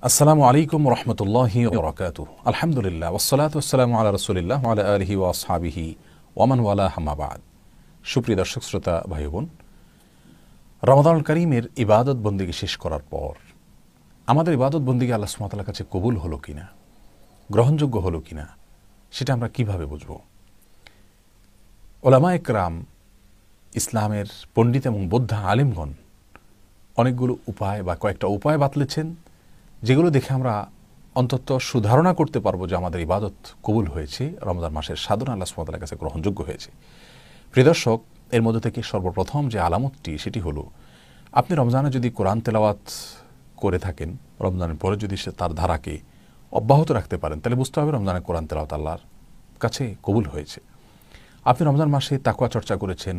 আসসালামু আলাইকুম রহমতুল্লাহি ওয়া বারাকাতুহু। আলহামদুলিল্লাহ ওয়াসসালাতু ওয়াসসালামু আলা রাসূলিল্লাহ ওয়া আলা আলিহি ওয়া আসহাবিহি ওয়া মান ওয়ালা, আম্মা বা'দ। সুপ্রিয় দর্শক শ্রোতা ভাই বোন, রমাদানুল কারীমের ইবাদত বন্দেগী শেষ করার পর আমাদের ইবাদত বন্দেগী আল্লাহ সুবহানাহু ওয়া তাআলার কাছে কবুল হলো কিনা, গ্রহণযোগ্য হলো কিনা, সেটা আমরা কিভাবে বুঝব? উলামায়ে কেরাম, ইসলামের পণ্ডিত এবং বোদ্ধা আলেমগণ অনেকগুলো উপায় বা কয়েকটা উপায় বাতলেছেন, যেগুলো দেখে আমরা অন্তত সুধারণা করতে পারবো যে আমাদের ইবাদত কবুল হয়েছে, রমজান মাসের সাধনা আল্লাহ সুবহানাহু ওয়া তাআলার কাছে গ্রহণযোগ্য হয়েছে। প্রিয় দর্শক, এর মধ্যে থেকে সর্বপ্রথম যে আলামতটি সেটি হলো, আপনি রমজানে যদি কোরআন তেলাওয়াত করে থাকেন, রমজানের পরে যদি সে তার ধারাকে অব্যাহত রাখতে পারেন, তাহলে বুঝতে হবে রমজানের কোরআন তেলাওয়াত আল্লাহর কাছে কবুল হয়েছে। আপনি রমজান মাসে তাকওয়া চর্চা করেছেন,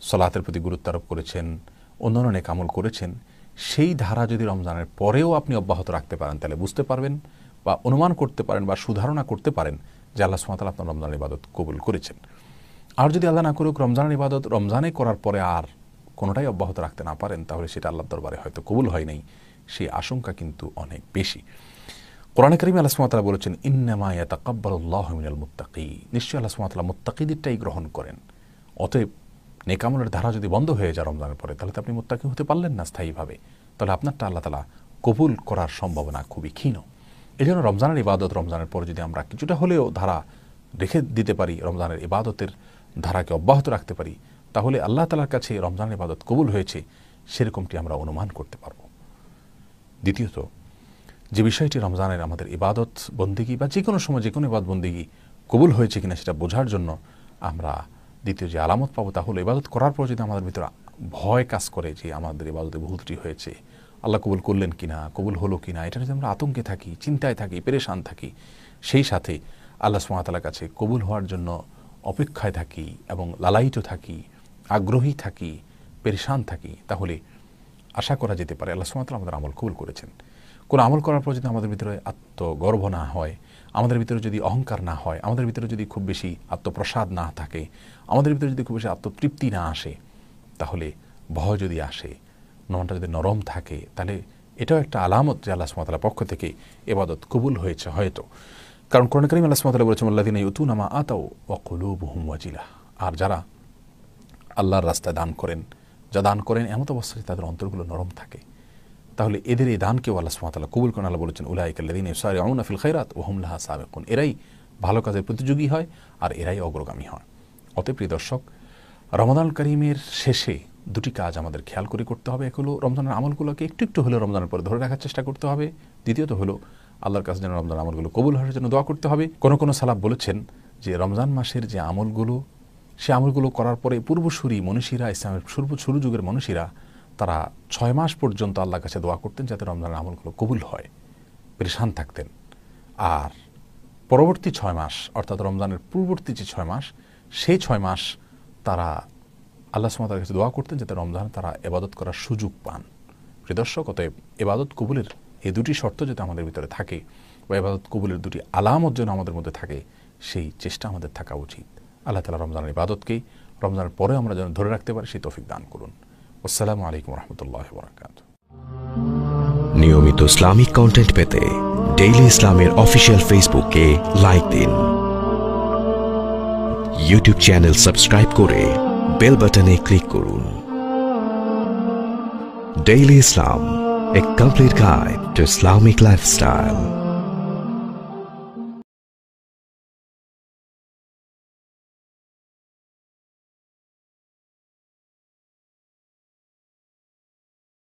সালাতের প্রতি গুরুত্ব আরোপ করেছেন, অন্যান্য নেক আমল করেছেন, সেই ধারা যদি রমজানের পরেও আপনি অব্যাহত রাখতে পারেন, তাহলে বুঝতে পারবেন বা অনুমান করতে পারেন বা সুধারণা করতে পারেন যে আল্লাহ সুবহানাহু ওয়া তাআলা আপনার রমজানের ইবাদত কবুল করেছেন। আর যদি আল্লাহ না করুক, রমজানের ইবাদত রমজানে করার পরে আর কোনোটাই অব্যাহত রাখতে না পারেন, তাহলে সেটা আল্লাহর দরবারে হয়তো কবুল হয় নাই, সেই আশঙ্কা কিন্তু অনেক বেশি। কোরআনে কারীমে আল্লাহ সুবহানাহু ওয়া তাআলা বলেছেন, ইন্নামা ইয়াতাকাব্বালুল্লাহু মিনাল মুত্তাকিন, নিশ্চয়ই আল্লাহ সুবহানাহু ওয়া তাআলা মুত্তাকিদেরটাই গ্রহণ করেন। অতএব নেক আমলের ধারা যদি বন্ধ হয়ে যায় রমজানের পরে, তাহলে তো আপনি মুত্তাকি হতে পারলেন না স্থায়ীভাবে, তাহলে আপনারটা আল্লাহ তাআলা কবুল করার সম্ভাবনা খুবই ক্ষীণ। এই জন্য রমজানের ইবাদত রমজানের পরে যদি আমরা কিছুটা হলেও ধারা রেখে দিতে পারি, রমজানের ইবাদতের ধারাকে অব্যাহত রাখতে পারি, তাহলে আল্লাহ তাআলার কাছে রমজানের ইবাদত কবুল হয়েছে সেরকমটি আমরা অনুমান করতে পারব। দ্বিতীয়ত, যে বিষয়টি রমজানের আমাদের ইবাদত বন্দেগী বা যে কোনো সময় যে কোনো ইবাদত বন্দেগী কবুল হয়েছে কিনা সেটা বোঝার জন্য আমরা দ্বিতীয় যে আলামত পাবো, তা হলো ইবাদত করার পর যদি আমাদের ভিতরে ভয় কাজ করে যে আমাদের ইবাদতে ভুল ত্রুটি হয়েছে, আল্লাহ কবুল করলেন কিনা, কবুল হলো কিনা, এটা যদি আমরা আতঙ্কে থাকি, চিন্তায় থাকি, পেরেশান থাকি, সেই সাথে আল্লাহ সুবহানাহু ওয়া তাআলার কাছে কবুল হওয়ার জন্য অপেক্ষায় থাকি এবং লালায়িত থাকি, আগ্রহী থাকি, পেরেশান থাকি, তাহলে আশা করা যেতে পারে আল্লাহ সুবহানাহু ওয়া তাআলা আমাদের আমল কবুল করেছেন। কোনো আমল করার পর যদি আমাদের ভিতরে আত্মগর্ব না হয়, আমাদের ভিতরে যদি অহংকার না হয়, আমাদের ভিতরে যদি খুব বেশি আত্মপ্রসাদ না থাকে, আমাদের ভিতরে যদি খুব বেশি আত্মতৃপ্তি না আসে, তাহলে ভয় যদি আসে, মনটা যদি নরম থাকে, তাহলে এটাও একটা আলামত যে আল্লাহ সুবহানাহু ওয়া তাআলার পক্ষ থেকে ইবাদত কবুল হয়েছে হয়তো। কারণ কোরআনে কারীমে আল্লাহ সুবহানাহু ওয়া তাআলা বলেছেন, আল্লাযীনা ইউতুনা মা আতাউ ওয়া কুলুবুহুম ওয়াজিলাহ, আর যারা আল্লাহর রাস্তায় দান করেন, যা দান করেন এমন অবস্থায় তাদের অন্তরগুলো নরম থাকে, তাহলে এদের এই দানকেও আল্লাহ সুবহানাহু ওয়া তাআলা কবুল করেন। আল্লাহ বলেছেন, উলাইকাল্লাযীনা ইউসারিউনা ফিল খায়রাত ওয়া হুম লাহা সাবিকুন, এরাই ভালো কাজের প্রতিযোগী হয় আর এরাই অগ্রগামী হয়। অতএব প্রিয় দর্শক, রমাদানুল কারীমের শেষে দুটি কাজ আমাদের খেয়াল করে করতে হবে। এক হলো রমজানের আমলগুলোকে একটু একটু হলেও রমজানের পরে ধরে রাখার চেষ্টা করতে হবে। দ্বিতীয়ত হলো আল্লাহর কাছে যেন রমজান আমলগুলো কবুল হওয়ার জন্য দোয়া করতে হবে। কোনো সালাফ বলেছেন যে রমজান মাসের যে আমলগুলো, সে আমলগুলো করার পরে পূর্বসূরি মনীষীরা, ইসলামের শুরু যুগের মনীষীরা, তারা 6 মাস পর্যন্ত আল্লাহর কাছে দোয়া করতেন যাতে রমজানের আমলগুলো কবুল হয়, পেরেশান থাকতেন। আর পরবর্তী 6 মাস, অর্থাৎ রমজানের পূর্ববর্তী যে 6 মাস, সেই 6 মাস তারা আল্লাহ সুবহানাহু ওয়া তাআলার কাছে দোয়া করতেন যাতে রমজানে তারা ইবাদত করার সুযোগ পান। প্রিয় দর্শক, অতএব ইবাদত কবুলের এই দুটি শর্ত যদি আমাদের ভিতরে থাকে, বা ইবাদত কবুলের দুটি আলামত যেন আমাদের মধ্যে থাকে, সেই চেষ্টা আমাদের থাকা উচিত। আল্লাহ তাআলা রমজানের ইবাদতকে রমজানের পরে আমরা যেন ধরে রাখতে পারি, সেই তৌফিক দান করুন। আসসালামু আলাইকুম রাহমাতুল্লাহি ওয়া বারাকাতুহু। নিয়মিত ইসলামিক কন্টেন্ট পেতে ডেইলি ইসলামের অফিসিয়াল ফেসবুকে লাইক দিন, ইউটিউব চ্যানেল সাবস্ক্রাইব করে বেল বাটনে ক্লিক করুন। Daily Islam, a complete guide to Islamic lifestyle.